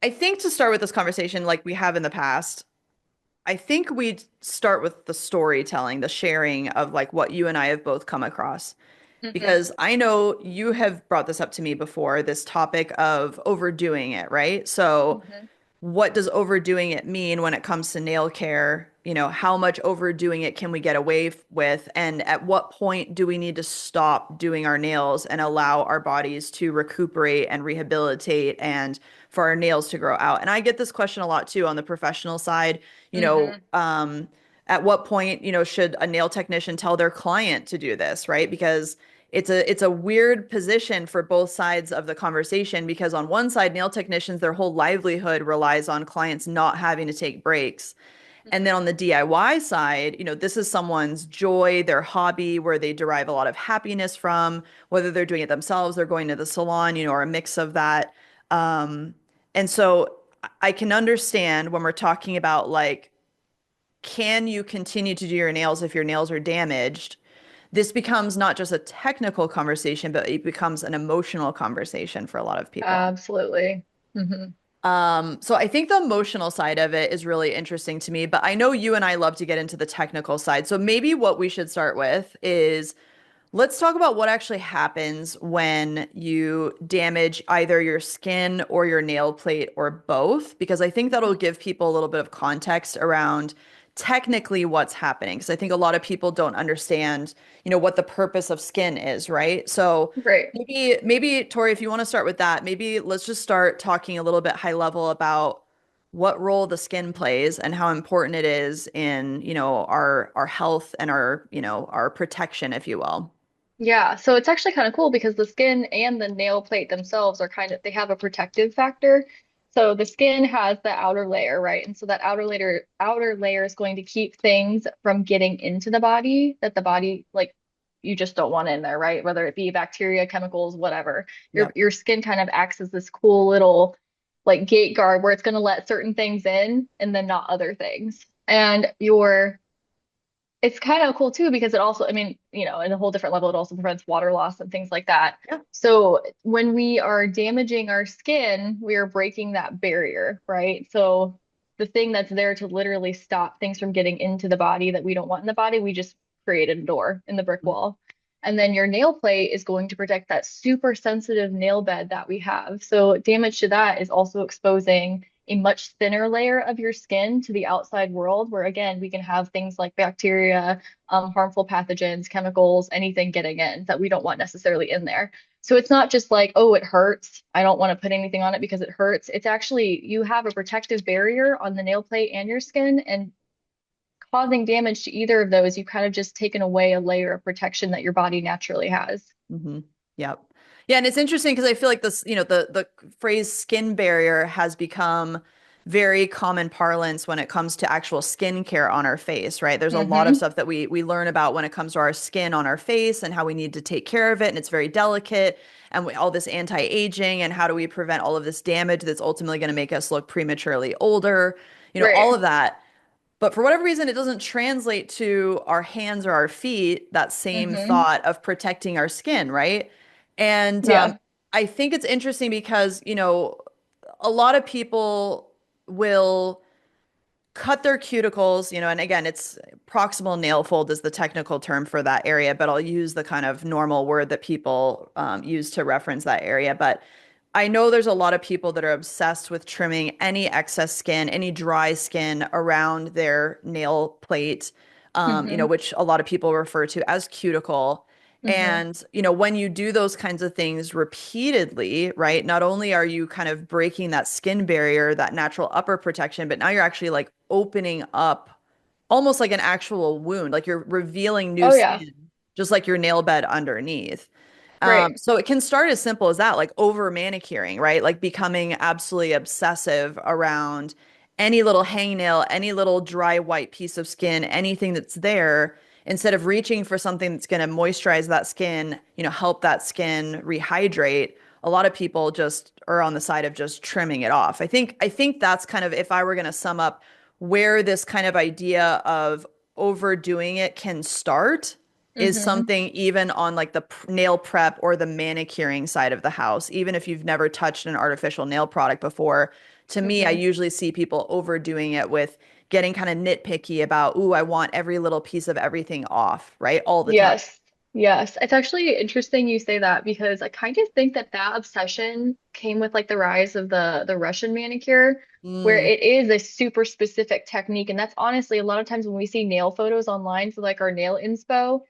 I think to start with this conversation, like we have in the past, I think we'd start with the storytelling, the sharing of like what you and I have both come across. Hmm. Because I know you have brought this up to me before, this topic of overdoing it, right? So, Hmm. what does overdoing it mean when it comes to nail care? How much overdoing it can we get away with? And at what point do we need to stop doing our nails and allow our bodies to recuperate and rehabilitate and for our nails to grow out? And I get this question a lot too on the professional side. You know, Hmm. um, at what point, should a nail technician tell their client to do this, right? Because it's a weird position for both sides of the conversation because on one side, nail technicians, their whole livelihood relies on clients not having to take breaks. And then on the DIY side, this is someone's joy, their hobby, where they derive a lot of happiness from, whether they're doing it themselves or going to the salon, or a mix of that. Um, and so I can understand when we're talking about like, can you continue to do your nails if your nails are damaged? This becomes not just a technical conversation, but it becomes an emotional conversation for a lot of people. Absolutely. Hmm. So I think the emotional side of it is really interesting to me, but I know you and I love to get into the technical side. So maybe what we should start with is let's talk about what actually happens when you damage either your skin or your nail plate or both, because I think that'll give people a little bit of context around technically what's happening. Because I think a lot of people don't understand, what the purpose of skin is, right? So Great. maybe Tori, if you want to start with that, maybe let's just start talking a little bit high level about what role the skin plays and how important it is in, our health and our protection, if you will. Yeah, so it's actually kind of cool because the skin and the nail plate themselves are they have a protective factor. So the skin has the outer layer, right? And so that outer layer is going to keep things from getting into the body that the body like you just don't want in there, right? Whether it be bacteria, chemicals, whatever. Your Yep. your skin kind of acts as this cool little like gate guard where it's going to let certain things in and then not other things. And your it's kind of cool too because it also, I mean, in a whole different level, it also prevents water loss and things like that. Yeah. So when we are damaging our skin, we are breaking that barrier, right? So the thing that's there to literally stop things from getting into the body that we don't want in the body, we just created a door in the brick wall. And then your nail plate is going to protect that super sensitive nail bed that we have. So damage to that is also exposing a much thinner layer of your skin to the outside world, where again, we can have things like bacteria, harmful pathogens, chemicals, anything getting in that we don't want necessarily in there. So it's not just like, oh, it hurts. I don't want to put anything on it because it hurts. It's actually, you have a protective barrier on the nail plate and your skin, and causing damage to either of those, you've kind of just taken away a layer of protection that your body naturally has. Hmm. Yep. Yeah, and it's interesting because I feel like this, the phrase skin barrier has become very common parlance when it comes to actual skincare on our face, right? There's a lot of Hmm. stuff that we learn about when it comes to our skin on our face and how we need to take care of it, and it's very delicate, and all this anti-aging and how do we prevent all of this damage that's ultimately going to make us look prematurely older, all Right. of that. But for whatever reason, it doesn't translate to our hands or our feet, that same Hmm. thought of protecting our skin, right? And Yeah. I think it's interesting because, a lot of people will cut their cuticles, and again, it's proximal nail fold is the technical term for that area, but I'll use the kind of normal word that people use to reference that area. But I know there's a lot of people that are obsessed with trimming any excess skin, any dry skin around their nail plate, Hmm. which a lot of people refer to as cuticle. Hmm. And, when you do those kinds of things repeatedly, right, not only are you kind of breaking that skin barrier, that natural upper protection, but now you're actually like opening up almost like an actual wound, like you're revealing new Oh yeah. skin, just like your nail bed underneath. Right. So it can start as simple as that, like over manicuring, right? Like becoming absolutely obsessive around any little hangnail, any little dry white piece of skin, anything that's there, instead of reaching for something that's going to moisturize that skin, help that skin rehydrate. A lot of people just are on the side of just trimming it off. I think that's kind of if I were going to sum up where this kind of idea of overdoing it can start is Mm-hmm. something even on like the nail prep or the manicuring side of the house, even if you've never touched an artificial nail product before. To me, I Mm-hmm. usually see people overdoing it with getting kind of nitpicky about, ooh, I want every little piece of everything off, right? All the time. Yes. Yes. It's actually interesting you say that because I kind of think that that obsession came with like the rise of the Russian manicure, where Mm, it is a super specific technique. And that's honestly a lot of times when we see nail photos online for like our nail inspo,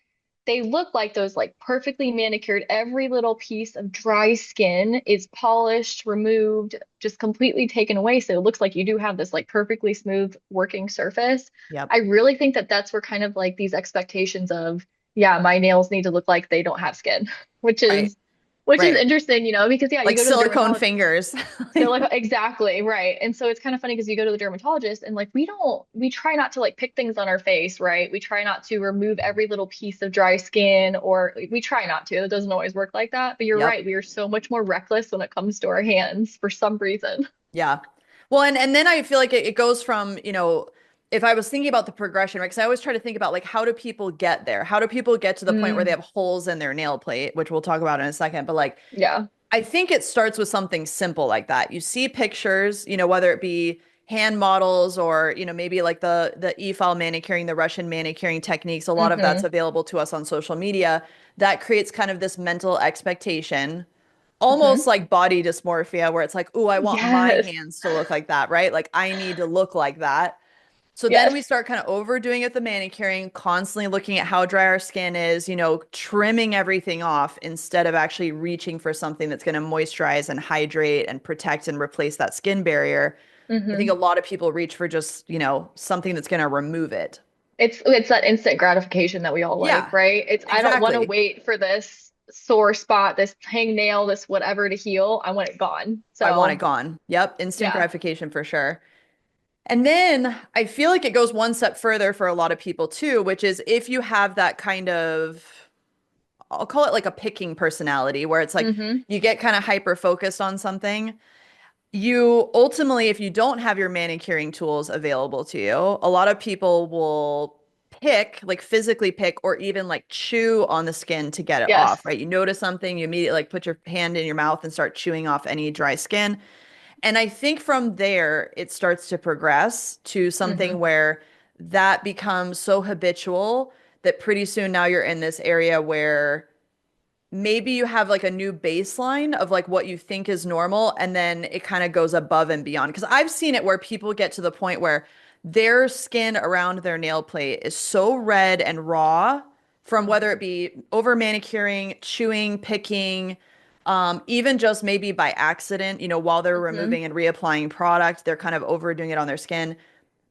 they look like those like perfectly manicured. Every little piece of dry skin is polished, removed, just completely taken away. So it looks like you do have this like perfectly smooth working surface. yep. I really think that that's where kind of like these expectations of yeah, my nails need to look like they don't have skin, which Right. is which is Right. interesting, because yeah, you Like go to the silicone dermatologist. fingers. So like exactly, right. And so it's kind of funny because you go to the dermatologist and like we try not to like pick things on our face, right? We try not to remove every little piece of dry skin or we try not to. It doesn't always work like that. But you're Yep. right, we are so much more reckless when it comes to our hands for some reason. Yeah. Well, and then I feel like it goes from, if I was thinking about the progression, right? Because I always try to think about like how do people get there? How do people get to the point where they Mm, have holes in their nail plate, which we'll talk about in a second. But like yeah. I think it starts with something simple like that. You see pictures, whether it be hand models or, maybe like the e-file manicuring, the Russian manicuring techniques, a lot of that's Hmm. available to us on social media. That creates kind of this mental expectation, Hmm. almost like body dysmorphia, where it's like, oh, I want my Yes. hands to look like that, right? Like I need to look like that. So then Yes. we start kind of overdoing it, the manicuring, constantly looking at how dry our skin is, trimming everything off instead of actually reaching for something that's going to moisturize and hydrate and protect and replace that skin barrier. I think Hmm. a lot of people reach for just, something that's going to remove it. It's that instant gratification that we all like, Yeah, right? It's I don't want to exactly. wait for this sore spot, this hangnail, this whatever to heal. I want it gone. I want it So, gone. Yep, instant yeah. gratification for sure. And then I feel like it goes one step further for a lot of people too, which is if you have that kind of, I'll call it like a picking personality, where it's like Hmm. you get kind of hyper focused on something. You ultimately, if you don't have your manicuring tools available to you, a lot of people will pick, like physically pick, or even like chew on the skin to get it off, Yes. right? You notice something, you immediately like put your hand in your mouth and start chewing off any dry skin. And I think from there, it starts to progress to Hmm. something where that becomes so habitual that pretty soon now you're in this area where maybe you have like a new baseline of like what you think is normal, and then it kind of goes above and beyond. Because I've seen it where people get to the point where their skin around their nail plate is so red and raw from whether it be over manicuring, chewing, picking, even just maybe by accident, while they're Hmm. removing and reapplying product, they're kind of overdoing it on their skin.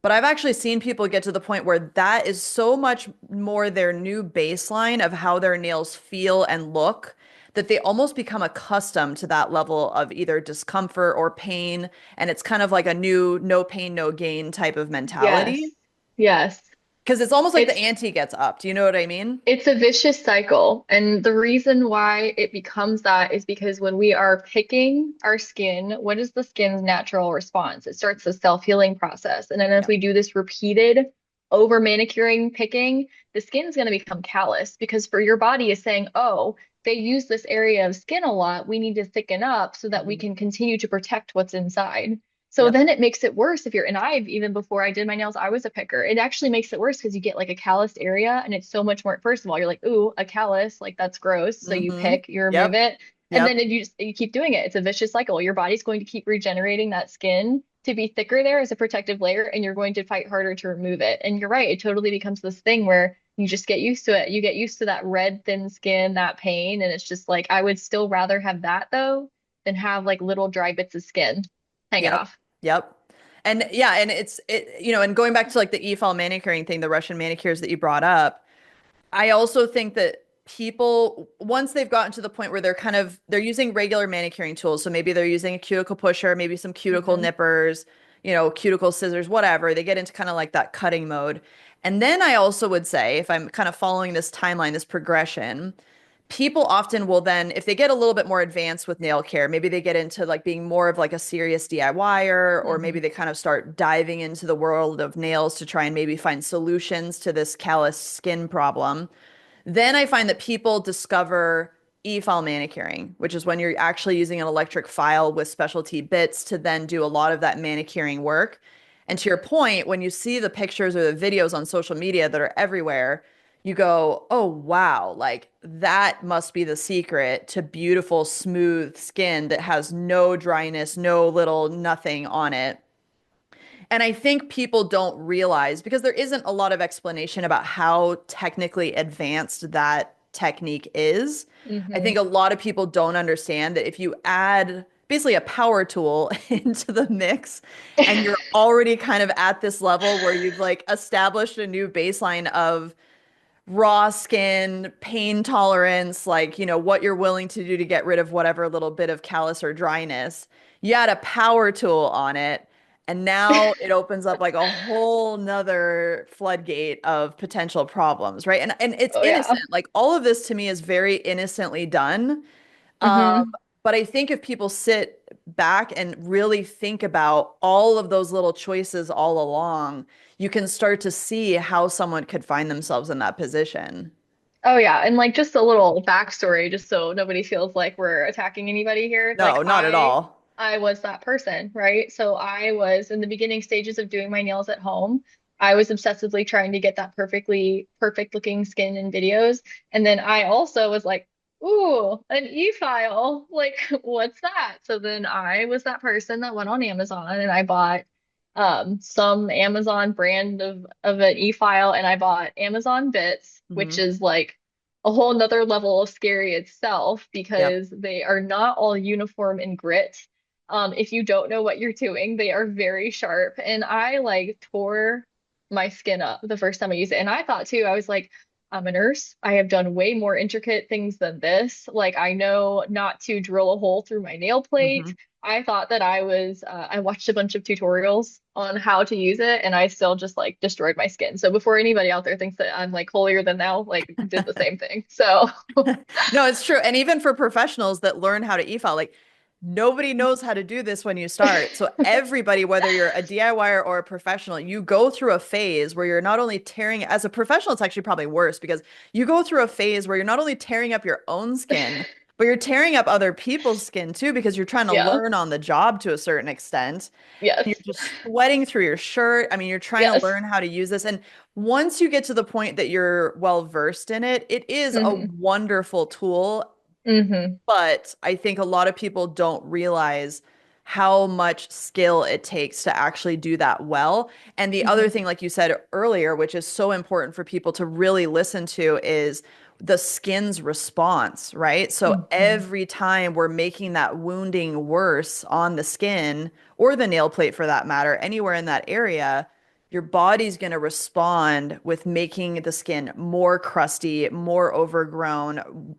But I've actually seen people get to the point where that is so much more their new baseline of how their nails feel and look that they almost become accustomed to that level of either discomfort or pain. And it's kind of like a new no pain, no gain type of Yes. mentality. Yes. Because it's almost like the It's ante gets up. Do you know what I mean? it's a vicious cycle. And the reason why it becomes that is because when we are picking our skin, what is the skin's natural response? It starts the self-healing process. And then as Yep. we do this repeated over manicuring, picking, the skin is going to become callous because for your body is saying, oh, they use this area of skin a lot. We need to thicken up so that we Mhm. can continue to protect what's inside. So Yep. then it makes it worse if you're, and I've even before I did my nails, I was a picker. It actually makes it worse because you get like a calloused area and it's so much more, first of all, you're like, ooh, a callus, like that's gross. So you Hmm. pick, you remove Yep. it, and then Yep. you keep doing it. It's a vicious cycle. Your body's going to keep regenerating that skin to be thicker there as a protective layer, and you're going to fight harder to remove it. And you're right, it totally becomes this thing where you just get used to it. You get used to that red, thin skin, that pain, and it's just like I would still rather have that though than have like little dry bits of skin hanging Yep. off. Yep. And yeah, and and going back to like the e-file manicuring thing, the Russian manicures that you brought up, I also think that people, once they've gotten to the point where they're using regular manicuring tools, so maybe they're using a cuticle pusher, maybe some cuticle Hmm. nippers, cuticle scissors, whatever, they get into kind of like that cutting mode. And then I also would say, if I'm kind of following this timeline, this progression, people often will then, if they get a little bit more advanced with nail care, maybe they get into like being more of like a serious DIYer, or maybe Hmm. they kind of start diving into the world of nails to try and maybe find solutions to this callous skin problem. Then I find that people discover e-file manicuring, which is when you're actually using an electric file with specialty bits to then do a lot of that manicuring work. And to your point, when you see the pictures or the videos on social media that are everywhere, you go, oh, wow, like that must be the secret to beautiful, smooth skin that has no dryness, no little nothing on it. And I think people don't realize because there isn't a lot of explanation about how technically advanced that technique is. I Hmm. think a lot of people don't understand that if you add basically a power tool into the mix and you're already kind of at this level where you've like established a new baseline of raw skin, pain tolerance, like, what you're willing to do to get rid of whatever little bit of callus or dryness. You add a power tool on it, and now it opens up like a whole nother floodgate of potential problems, right? And it's Oh innocent. yeah. Like all of this to me is very innocently done. Um, Hmm. but I think if people sit back and really think about all of those little choices all along, you can start to see how someone could find themselves in that position. Oh yeah, and like just a little backstory, just so nobody feels like we're attacking anybody here. Like No, not at all. I was that person, right? So I was in the beginning stages of doing my nails at home. I was obsessively trying to get that perfect looking skin in videos. And then I also was like, ooh, an e-file. Like, what's that? So then I was that person that went on Amazon and I bought some Amazon brand of an e-file and I bought Amazon Bits, which Hmm. is like a whole nother level of scary itself Yep. because they are not all uniform in grit. If you don't know what you're doing, they are very sharp. And I like tore my skin up the first time I used it. And I thought too, I was like, I'm a nurse. I have done way more intricate things than this. Like I know not to drill a hole through my nail Hmm. plate. I thought that I watched a bunch of tutorials on how to use it and I still just like destroyed my skin. So before anybody out there thinks that I'm like holier than thou, like did the same thing. So No, it's true. And even for professionals that learn how to e-file, like nobody knows how to do this when you start. So everybody, whether you're a DIYer or a professional, you go through a phase where you're not only tearing, as a professional, it's actually probably worse because you go through a phase where you're not only tearing up your own skin, but you're tearing up other people's skin too, because you're trying to yeah, learn on the job to a certain extent. yes, You're just sweating through your shirt. I mean, you're trying to yes. learn how to use this. And once you get to the point that you're well versed in it, it is a Hmm. wonderful tool. Hmm. But I think a lot of people don't realize how much skill it takes to actually do that well. And the other Hmm. thing, like you said earlier, which is so important for people to really listen to, is the skin's response, right? So Hmm. every time we're making that wounding worse on the skin or the nail plate for that matter, anywhere in that area, your body's going to respond with making the skin more crusty, more overgrown,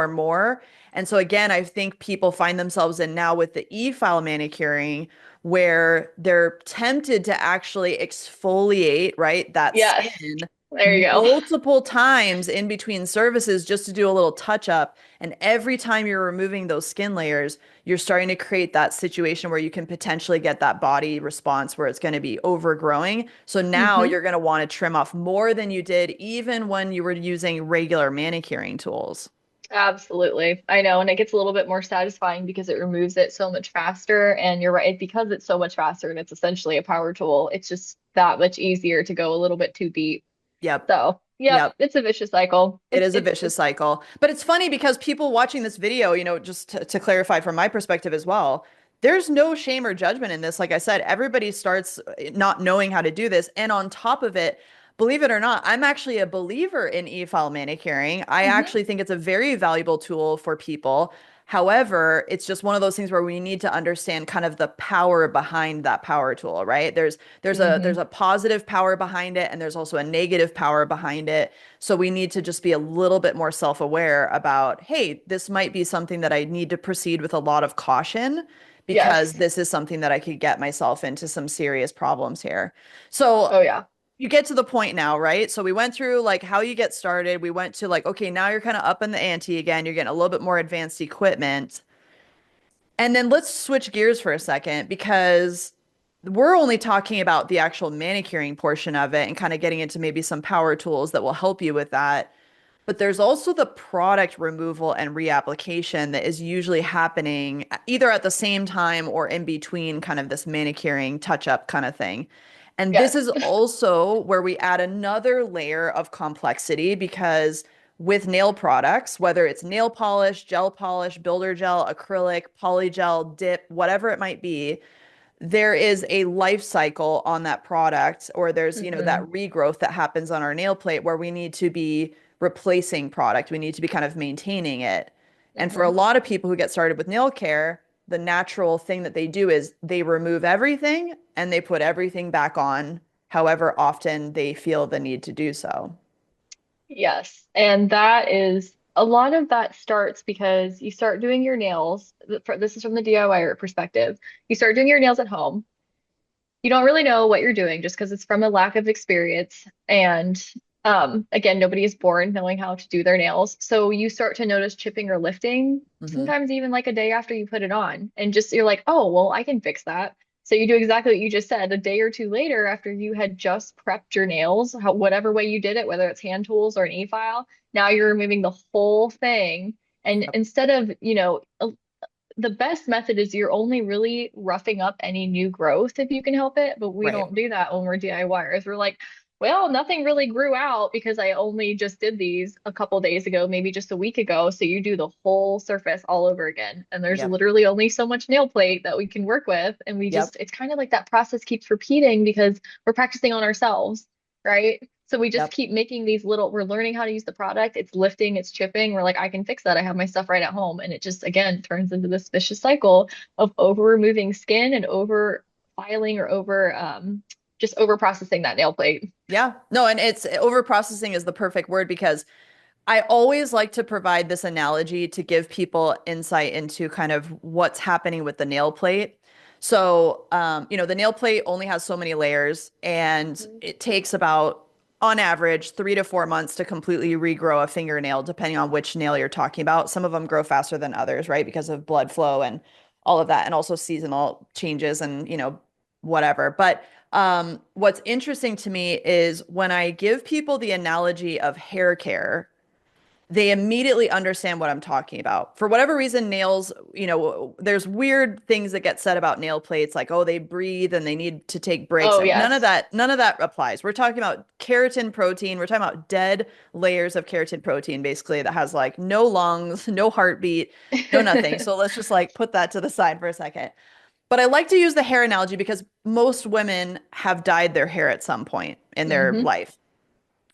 more. And so again, I think people find themselves in now with the e-file manicuring where they're tempted to actually exfoliate, right, that Yes, skin there you go. multiple times in between services just to do a little touch up. And every time you're removing those skin layers, you're starting to create that situation where you can potentially get that body response where it's going to be overgrowing. So now Hmm. you're going to want to trim off more than you did even when you were using regular manicuring tools. Absolutely. I know. And it gets a little bit more satisfying because it removes it so much faster. And you're right, because it's so much faster and it's essentially a power tool, it's just that much easier to go a little bit too deep. Yep. So, yep, Yep. it's a vicious cycle. It It's is a it's vicious it's cycle. But it's funny because people watching this video, just to clarify from my perspective as well, there's no shame or judgment in this. Like I said, everybody starts not knowing how to do this. And on top of it, believe it or not, I'm actually a believer in e-file manicuring. I Mhm. actually think it's a very valuable tool for people. However, it's just one of those things where we need to understand kind of the power behind that power tool, right? There's a Mhm. positive power behind it and there's also a negative power behind it. So we need to just be a little bit more self-aware about, hey, this might be something that I need to proceed with a lot of caution because Yes. this is something that I could get myself into some serious problems here. So Oh yeah. you get to the point now, right? So we went through like how you get started. We went to like, okay, now you're kind of up in the ante again. You're getting a little bit more advanced equipment. And then let's switch gears for a second because we're only talking about the actual manicuring portion of it and kind of getting into maybe some power tools that will help you with that. But there's also the product removal and reapplication that is usually happening either at the same time or in between kind of this manicuring touch up kind of thing. And this Yes. is also where we add another layer of complexity because with nail products, whether it's nail polish, builder gel, acrylic, polygel, dip, whatever it might be, there is a life cycle on that product, or there's, that Hmm. regrowth that happens on our nail plate where we need to be replacing product. We need to be kind of maintaining it. And for a Hmm. lot of people who get started with nail care, the natural thing that they do is they remove everything and they put everything back on, however often they feel the need to do so. Yes. And that is a lot of that starts because you start doing your nails. This is from the DIYer perspective. You start doing your nails at home. You don't really know what you're doing just because it's from a lack of experience. And again, nobody is born knowing how to do their nails. So you start to notice chipping or lifting, Hmm. sometimes even like a day after you put it on. And just you're like, oh, well, I can fix that. So you do exactly what you just said. A day or two later, after you had just prepped your nails, whatever way you did it, whether it's hand tools or an e-file, now you're removing the whole thing. And Yep. instead of, the best method is you're only really roughing up any new growth if you can help it, but we Right. don't do that when we're DIYers. We're like, well, nothing really grew out because I only just did these a couple days ago, maybe just a week ago. So you do the whole surface all over again. And there's Yep. literally only so much nail plate that we can work with. And Yep. it's kind of like that process keeps repeating because we're practicing on ourselves, right? So we just Yep. keep making these little, we're learning how to use the product. It's lifting, it's chipping. We're like, I can fix that. I have my stuff right at home. And it just, again, turns into this vicious cycle of over removing skin and over filing or over, just over processing that nail plate. Yeah. No, and it's over processing is the perfect word because I always like to provide this analogy to give people insight into kind of what's happening with the nail plate. So, the nail plate only has so many layers, and Mhm. it takes about, on average, 3 to 4 months to completely regrow a fingernail, depending on which nail you're talking about. Some of them grow faster than others, right? Because of blood flow and all of that, and also seasonal changes and, whatever. But what's interesting to me is when I give people the analogy of hair care, they immediately understand what I'm talking about. For whatever reason, nails, there's weird things that get said about nail plates, like, oh, they breathe and they need to take breaks. Oh, And yes. none of that applies. We're talking about keratin protein. We're talking about dead layers of keratin protein, basically, that has like no lungs, no heartbeat, no nothing. So let's just like put that to the side for a second. But I like to use the hair analogy because most women have dyed their hair at some point in their Hmm. life.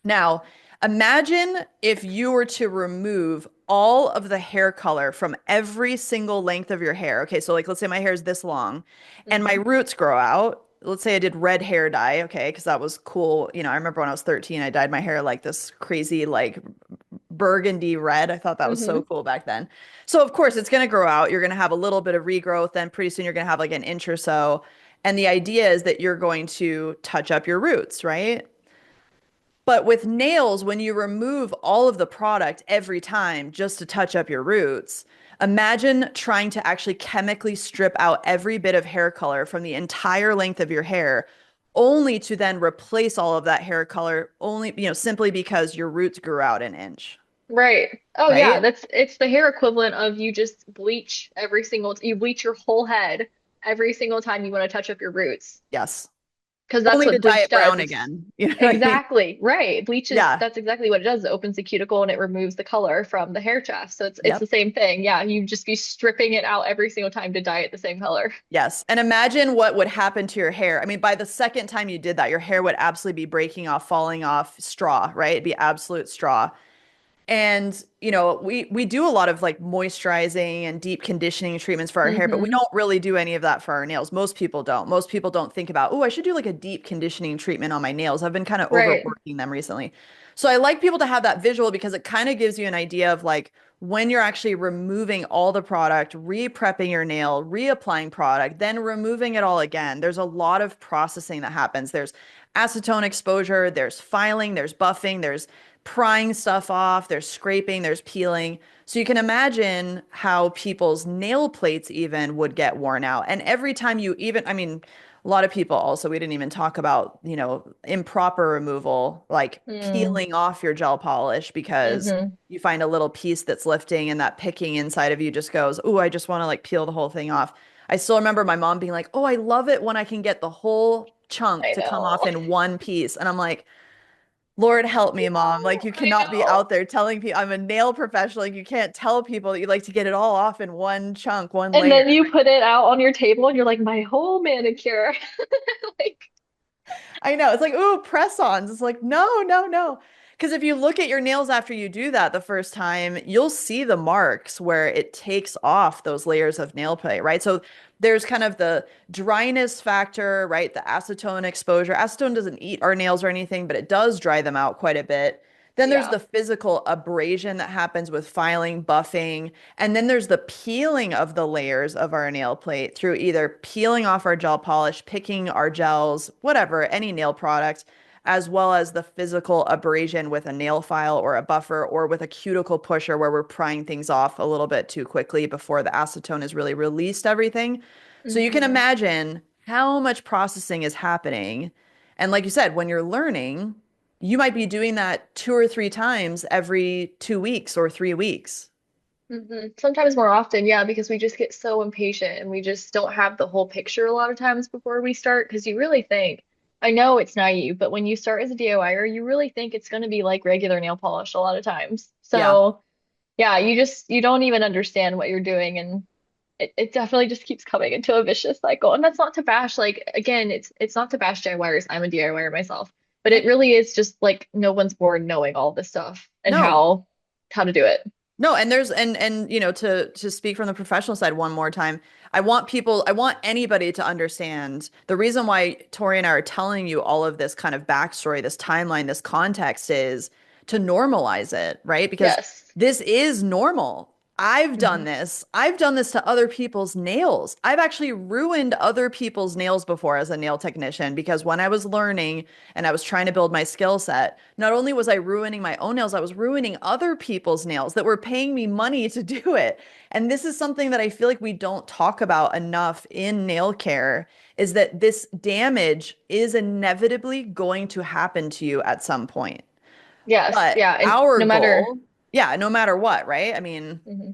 Now, imagine if you were to remove all of the hair color from every single length of your hair. Okay, so like let's say my hair is this long and my Hmm. roots grow out. Let's say I did red hair dye, okay, because that was cool. I remember when I was 13, I dyed my hair like this crazy, like burgundy red. I thought that was so Hmm. cool back then. So, of course, it's going to grow out. You're going to have a little bit of regrowth. Then pretty soon you're going to have like an inch or so. And the idea is that you're going to touch up your roots, right? But with nails, when you remove all of the product every time just to touch up your roots, imagine trying to actually chemically strip out every bit of hair color from the entire length of your hair, only to then replace all of that hair color only, simply because your roots grew out an inch, Right. Oh, yeah. right? It's the hair equivalent of you just you bleach your whole head every single time you want to touch up your roots. Yes. Because that's Only to what dye bleach it does. brown It's again. You know what I mean? exactly right. Yeah. That's exactly what it does. It opens the cuticle and it removes the color from the hair shaft. So it's the Yep. same thing. Yeah, you just be stripping it out every single time to dye it the same color. Yes. And imagine what would happen to your hair. I mean, by the second time you did that, your hair would absolutely be breaking off, falling off straw, right? It'd be absolute straw. And, we do a lot of like moisturizing and deep conditioning treatments for our hair, but we Hmm. don't really do any of that for our nails. Most people don't. Most people don't think about, oh, I should do like a deep conditioning treatment on my nails. I've been kind of Right. overworking them recently. So I like people to have that visual because it kind of gives you an idea of like when you're actually removing all the product, re-prepping your nail, reapplying product, then removing it all again. There's a lot of processing that happens. There's acetone exposure, there's filing, there's buffing, there's prying stuff off, there's scraping, there's peeling. So you can imagine how people's nail plates even would get worn out. And every time you even, I mean, a lot of people also, we didn't even talk about, improper removal, like Mm, peeling off your gel polish because hmm. you find a little piece that's lifting and that picking inside of you just goes, "Oh, I just want to like peel the whole thing off." I still remember my mom being like, "Oh, I love it when I can get the whole chunk I to come know. off in one piece." And I'm like, Lord help me, mom. Like you I cannot be know. out there telling people I'm a nail professional. Like you can't tell people that you like to get it all off in one chunk, one And layer. then you put it out on your table and you're like, my whole manicure. Like, I know. It's like, ooh, press-ons. It's like, no, no, no. Because if you look at your nails after you do that the first time, you'll see the marks where it takes off those layers of nail plate, right? So there's kind of the dryness factor, right? The acetone exposure. Acetone doesn't eat our nails or anything, but it does dry them out quite a bit. Then there's yeah. the physical abrasion that happens with filing, buffing, and then there's the peeling of the layers of our nail plate through either peeling off our gel polish, picking our gels, whatever, any nail product, as well as the physical abrasion with a nail file or a buffer or with a cuticle pusher where we're prying things off a little bit too quickly before the acetone has really released everything. So you can Hmm. imagine how much processing is happening. And like you said, when you're learning, you might be doing that 2 or 3 times every 2 weeks or 3 weeks. Hmm. Sometimes more often, yeah, because we just get so impatient and we just don't have the whole picture a lot of times before we start. Because you really think, I know it's naive, but when you start as a DIYer, you really think it's going to be like regular nail polish a lot of times. Yeah. So, yeah, you don't even understand what you're doing. And it definitely just keeps coming into a vicious cycle. And that's not to bash, like, again, it's not to bash DIYers. I'm a DIYer myself, but it Yep. really is just like no one's born knowing all this stuff and No. how to do it. No, and there's and to speak from the professional side one more time, I want anybody to understand the reason why Tori and I are telling you all of this kind of backstory, this timeline, this context is to normalize it, right? Because Yes. this is normal. I've done Hmm. this. I've done this to other people's nails. I've actually ruined other people's nails before as a nail technician because when I was learning and I was trying to build my skill set, not only was I ruining my own nails, I was ruining other people's nails that were paying me money to do it. And this is something that I feel like we don't talk about enough in nail care is that this damage is inevitably going to happen to you at some point. Yes. But Yeah. And our no matter. goal, yeah, no matter what, right? I mean, Mhm.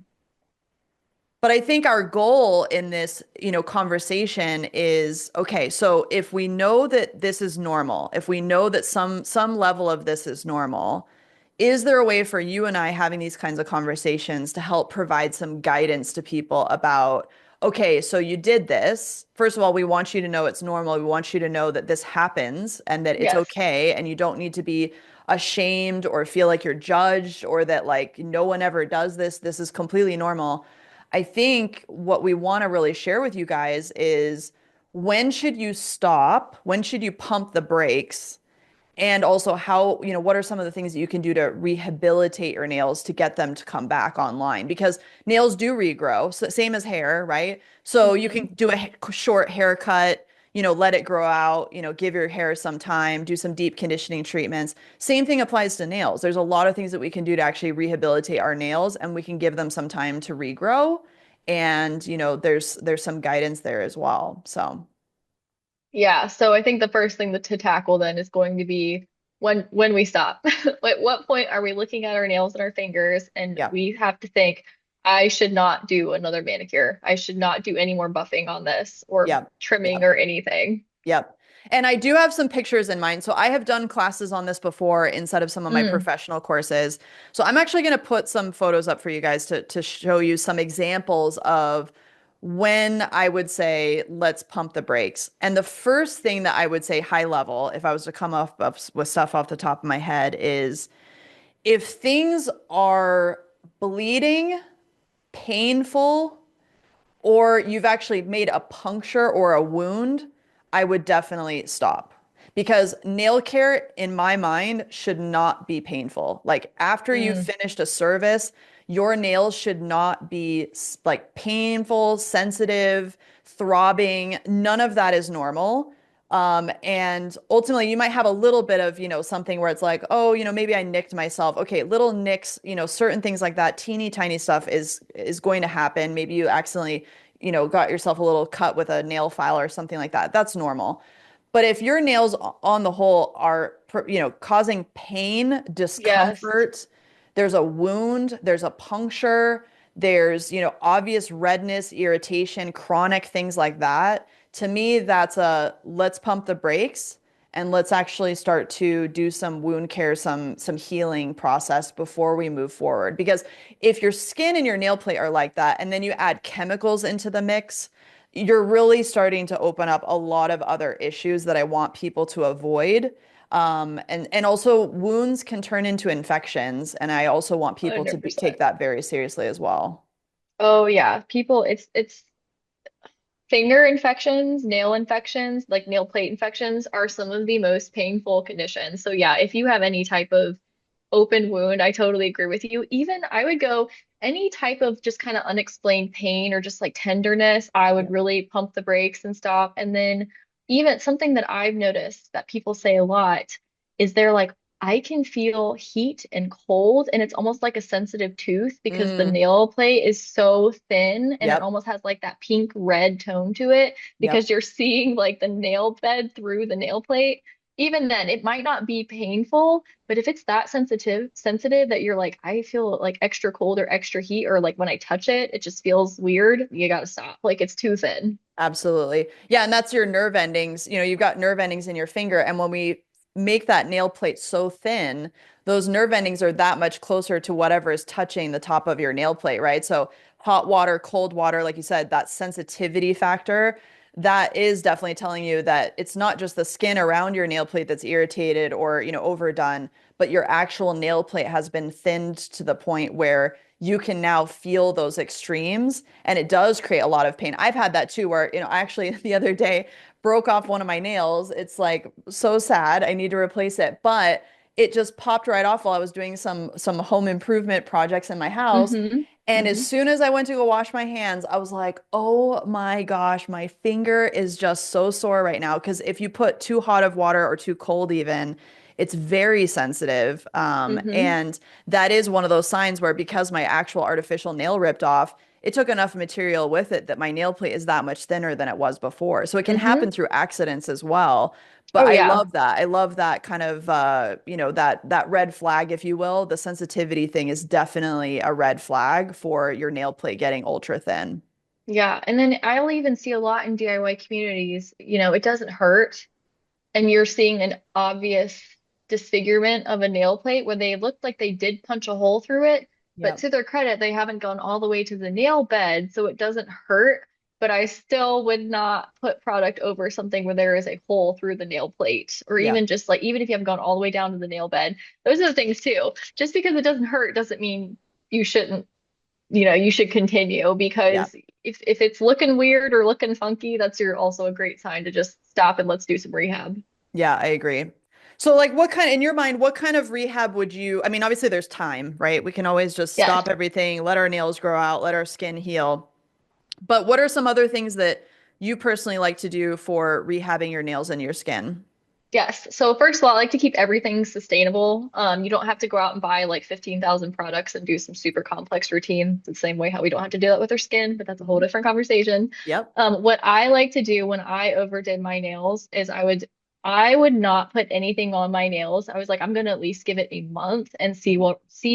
but I think our goal in this, conversation is okay, so if we know that this is normal, if we know that some level of this is normal, is there a way for you and I having these kinds of conversations to help provide some guidance to people about, okay, so you did this. First of all, we want you to know it's normal. We want you to know that this happens and that it's Yes. okay and you don't need to be ashamed or feel like you're judged or that like no one ever does this. This is completely normal. I think what we want to really share with you guys is when should you stop? When should you pump the brakes? And also how, what are some of the things that you can do to rehabilitate your nails to get them to come back online? Because nails do regrow, so same as hair, right? So you can Hmm. do a short haircut, let it grow out, give your hair some time, do some deep conditioning treatments. Same thing applies to nails. There's a lot of things that we can do to actually rehabilitate our nails and we can give them some time to regrow. And, there's some guidance there as well. So, Yeah. So I think the first thing to tackle then is going to be when we stop. At what point are we looking at our nails and our fingers and yeah. we have to think, I should not do another manicure. I should not do any more buffing on this or Yeah. Yeah. trimming or anything. Yep. And I do have some pictures in mind. So I have done classes on this before instead of some of my Mm, professional courses. So I'm actually going to put some photos up for you guys to show you some examples of when I would say, let's pump the brakes. And the first thing that I would say high level, if I was to come with stuff off the top of my head, is if things are bleeding, painful, or you've actually made a puncture or a wound, I would definitely stop. Because nail care, in my mind, should not be painful. Like after you've mm. finished a service, your nails should not be like painful, sensitive, throbbing. None of that is normal. And ultimately, you might have a little bit of, something where it's like, oh, maybe I nicked myself. Okay, little nicks, certain things like that, teeny tiny stuff is going to happen. Maybe you accidentally, got yourself a little cut with a nail file or something like that. That's normal. But if your nails on the whole are, causing pain, Yes. discomfort, there's a wound, there's a puncture, there's, obvious redness, irritation, chronic things like that. To me, that's a let's pump the brakes and let's actually start to do some wound care, some healing process before we move forward. Because if your skin and your nail plate are like that, and then you add chemicals into the mix, you're really starting to open up a lot of other issues that I want people to avoid. And also wounds can turn into infections, and I also want people to take 100%. that very seriously as well. Oh yeah, people, it's finger infections, nail infections, like nail plate infections are some of the most painful conditions. So yeah, if you have any type of open wound, I totally agree with you. Even I would go any type of just kind of unexplained pain or just like tenderness, I would Yeah. really pump the brakes and stop. And then even something that I've noticed that people say a lot is they're like, I can feel heat and cold, and it's almost like a sensitive tooth because the Mm, nail plate is so thin and it yep. almost has like that pink red tone to it Yep. because you're seeing like the nail bed through the nail plate. Even then, it might not be painful, but if it's that sensitive that you're like, I feel like extra cold or extra heat, or like when I touch it, it just feels weird, you gotta stop. Like it's too thin. Absolutely. Yeah, and that's your nerve endings. You've got nerve endings in your finger, and when we make that nail plate so thin, those nerve endings are that much closer to whatever is touching the top of your nail plate, right? So hot water, cold water, like you said, that sensitivity factor, that is definitely telling you that it's not just the skin around your nail plate that's irritated or, overdone, but your actual nail plate has been thinned to the point where you can now feel those extremes, and it does create a lot of pain. I've had that too, where, I actually the other day broke off one of my nails. It's like so sad. I need to replace it, but it just popped right off while I was doing some home improvement projects in my house. Hmm. And as Hmm. soon as I went to go wash my hands, I was like, oh my gosh, my finger is just so sore right now. Because if you put too hot of water or too cold, even, it's very sensitive. Hmm. And that is one of those signs where, because my actual artificial nail ripped off, it took enough material with it that my nail plate is that much thinner than it was before. So it can Hmm. happen through accidents as well. But Oh I yeah. love that. I love that kind of that red flag, if you will. The sensitivity thing is definitely a red flag for your nail plate getting ultra thin. Yeah. And then I'll even see a lot in DIY communities, it doesn't hurt. And you're seeing an obvious disfigurement of a nail plate where they looked like they did punch a hole through it, but Yep. to their credit, they haven't gone all the way to the nail bed, so it doesn't hurt. But I still would not put product over something where there is a hole through the nail plate, or Yeah. even just like, even if you haven't gone all the way down to the nail bed, those are the things too. Just because it doesn't hurt doesn't mean you shouldn't, you should continue Yeah. because if it's looking weird or looking funky, that's your also a great sign to just stop and let's do some rehab. Yeah, I agree. So, like, in your mind, what kind of rehab would you, I mean, obviously there's time, right? We can always just Yes. stop everything, let our nails grow out, let our skin heal. But what are some other things that you personally like to do for rehabbing your nails and your skin? Yes. So first of all, I like to keep everything sustainable. You don't have to go out and buy like 15,000 products and do some super complex routine. It's the same way how we don't have to do that with our skin, but that's a whole Mhm. different conversation. Yep. What I like to do when I overdid my nails is I would not put anything on my nails. I was like, I'm gonna at least give it a month and see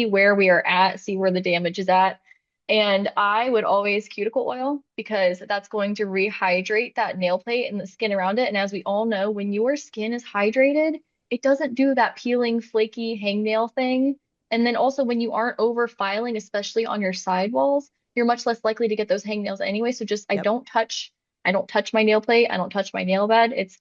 where we are at, see where the damage is at. And I would always cuticle oil because that's going to rehydrate that nail plate and the skin around it. And as we all know, when your skin is hydrated, it doesn't do that peeling, flaky hangnail thing. And then also when you aren't over filing, especially on your sidewalls, you're much less likely to get those hangnails anyway. So just Yep. I don't touch my nail plate. I don't touch my nail bed. It's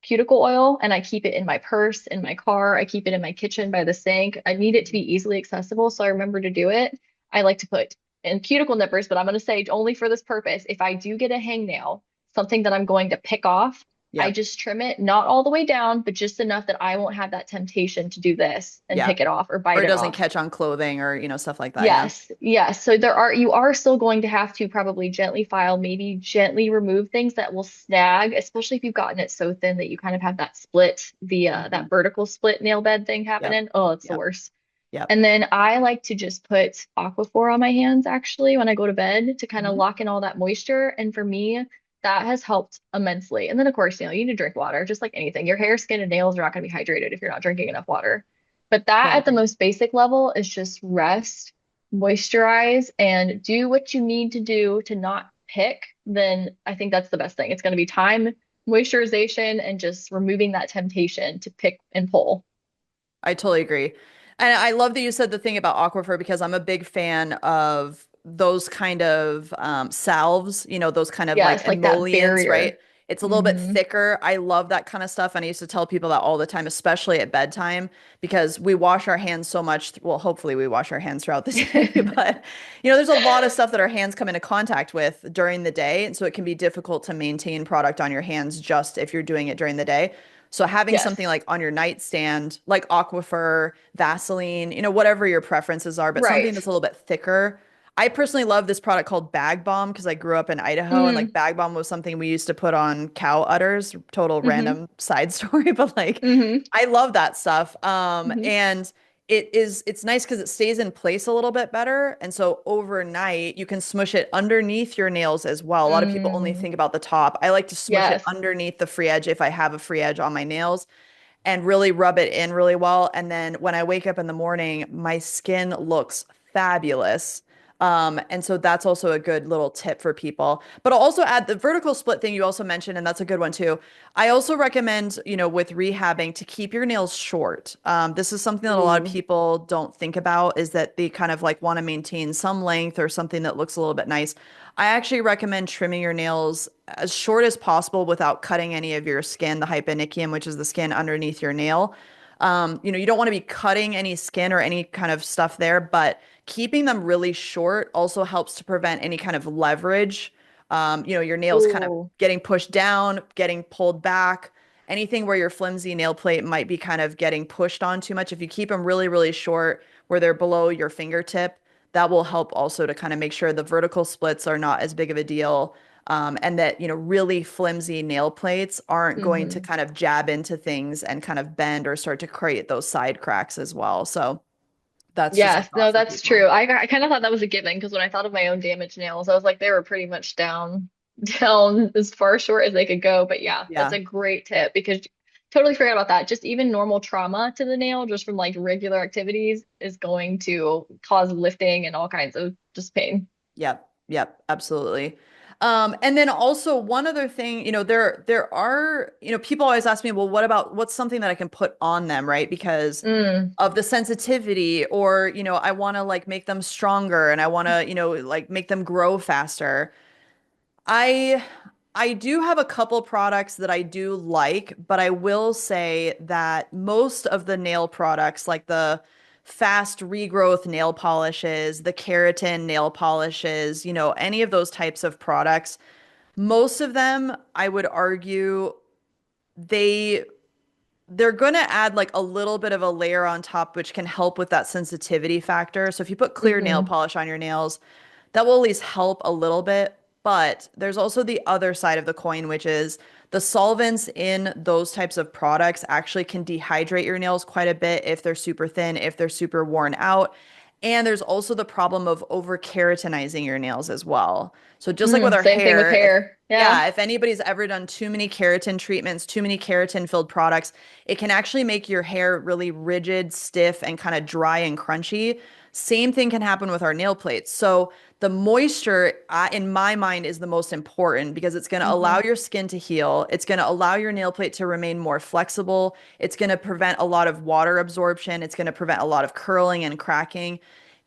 cuticle oil and I keep it in my purse, in my car. I keep it in my kitchen by the sink. I need it to be easily accessible, so I remember to do it. I like to put in cuticle nippers, but I'm going to say only for this purpose. If I do get a hangnail, something that I'm going to pick off, I Yep. just trim it, not all the way down, but just enough that I won't have that temptation to do this and Yeah. pick it off or Or bite it it doesn't off. catch on clothing or, stuff like that. Yeah. Yes, yes. So you are still going to have to probably gently file, maybe gently remove things that will snag, especially if you've gotten it so thin that you kind of have that split, that Mhm. vertical split nail bed thing Yep. happening. Oh, it's the Yep. worst. Yep. And then I like to just put Aquaphor on my hands actually when I go to bed to kind of Mhm. lock in all that moisture. And for me, that has helped immensely. And then of course, you need to drink water, just like anything. Your hair, skin, and nails are not going to be hydrated if you're not drinking enough water. But that at the Totally. most basic level is just rest, moisturize, and do what you need to do to not pick. Then I think that's the best thing. It's going to be time, moisturization, and just removing that temptation to pick and pull. I totally agree. And I love that you said the thing about Aquaphor because I'm a big fan of those kind of salves, those kind of like Yes, like that emollients, right? barrier. It's a little bit Hmm. thicker. I love that kind of stuff. And I used to tell people that all the time, especially at bedtime, because we wash our hands so much. Well, hopefully we wash our hands throughout the day, but there's a lot of stuff that our hands come into contact with during the day. And so it can be difficult to maintain product on your hands just if you're doing it during the day. So having something Yes, like on your nightstand, like Aquaphor, Vaseline, whatever your preferences are, but something right. that's a little bit thicker. I personally love this product called Bag Balm because I grew up in Idaho and like Mm, Bag Balm was something we used to put on cow udders. Total hmm. random side story, but like Hmm. I love that stuff. Hmm. And it's nice because it stays in place a little bit better. And so overnight you can smush it underneath your nails as well. A lot of people only Mm, think about the top. I like to smush it yes. underneath the free edge if I have a free edge on my nails and really rub it in really well. And then when I wake up in the morning, my skin looks fabulous. And so that's also a good little tip for people. But I'll also add the vertical split thing you also mentioned, and that's a good one too. I also recommend, with rehabbing to keep your nails short. This is something that a lot of Ooh. people don't think about is that they kind of like want to maintain some length or something that looks a little bit nice. I actually recommend trimming your nails as short as possible without cutting any of your skin, the hyponychium, which is the skin underneath your nail. You don't want to be cutting any skin or any kind of stuff there, but keeping them really short also helps to prevent any kind of leverage. Your nails kind of Ooh. getting pushed down, getting pulled back, anything where your flimsy nail plate might be kind of getting pushed on too much. If you keep them really, really short where they're below your fingertip, that will help also to kind of make sure the vertical splits are not as big of a deal. And that, really flimsy nail plates aren't going to Hmm. kind of jab into things and kind of bend or start to create those side cracks as well. So that's just a Yes, thought no, for that's people. true. I kind of thought that was a given because when I thought of my own damaged nails, I was like, they were pretty much down, down as far short as they could go. But yeah, that's Yeah. a great tip because totally forgot about that. Just even normal trauma to the nail, just from like regular activities, is going to cause lifting and all kinds of just pain. Yep. Yep. Absolutely. And then also one other thing, there are, people always ask me, well, what's something that I can put on them, right? Because Mm, of the sensitivity or, I want to like make them stronger and I want to, like make them grow faster. I I do have a couple products that I do like, but I will say that most of the nail products, like the fast regrowth nail polishes, the keratin nail polishes, any of those types of products, most of them, I would argue, they they're going to add like a little bit of a layer on top, which can help with that sensitivity factor. So if you put clear nail hmm. polish on your nails, that will at least help a little bit. But there's also the other side of the coin, which is the solvents in those types of products actually can dehydrate your nails quite a bit if they're super thin, if they're super worn out. And there's also the problem of over-keratinizing your nails as well. So just like with Mm, our same thing with hair, if hair. Yeah. yeah, if anybody's ever done too many keratin treatments, too many keratin filled products, it can actually make your hair really rigid, stiff, and kind of dry and crunchy. Same thing can happen with our nail plates. So the moisture, in my mind, is the most important because it's going to allow Hmm. your skin to heal. It's going to allow your nail plate to remain more flexible. It's going to prevent a lot of water absorption. It's going to prevent a lot of curling and cracking.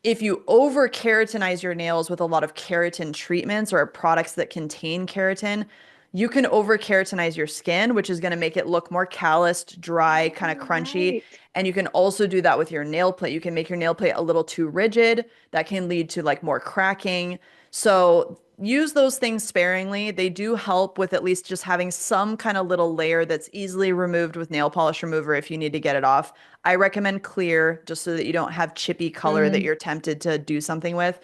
If you over keratinize your nails with a lot of keratin treatments or products that contain keratin, you can over keratinize your skin, which is going to make it look more calloused, dry, kind of Oh, crunchy. right. And you can also do that with your nail plate. You can make your nail plate a little too rigid. That can lead to like more cracking. So use those things sparingly. They do help with at least just having some kind of little layer that's easily removed with nail polish remover if you need to get it off. I recommend clear just so that you don't have chippy color that Mm, you're tempted to do something with.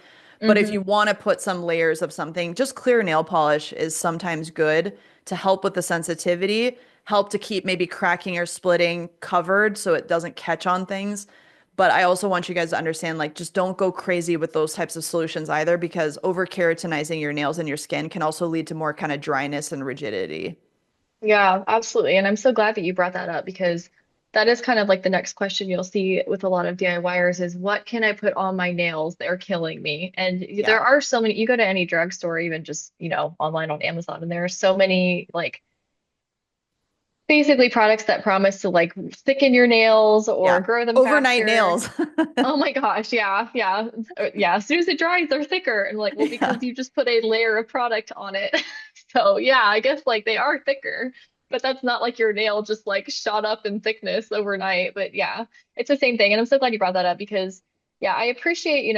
But if you hmm. want to put some layers of something, just clear nail polish is sometimes good to help with the sensitivity, help to keep maybe cracking or splitting covered so it doesn't catch on things. But I also want you guys to understand, like, just don't go crazy with those types of solutions either, because over keratinizing your nails and your skin can also lead to more kind of dryness and rigidity. Yeah, absolutely. And I'm so glad that you brought that up because that is kind of like the next question you'll see with a lot of DIYers is what can I put on my nails? They're killing me. And Yeah. there are so many, you go to any drugstore, even just, online on Amazon, and there are so many like basically products that promise to like thicken your nails or Yeah. grow them Overnight faster. nails. Oh my gosh, yeah, yeah. Yeah, as soon as it dries, they're thicker. And like, well, Yeah. because you just put a layer of product on it. So yeah, I guess like they are thicker, but that's not like your nail just like shot up in thickness overnight. But yeah, it's the same thing. And I'm so glad you brought that up because yeah, I appreciate,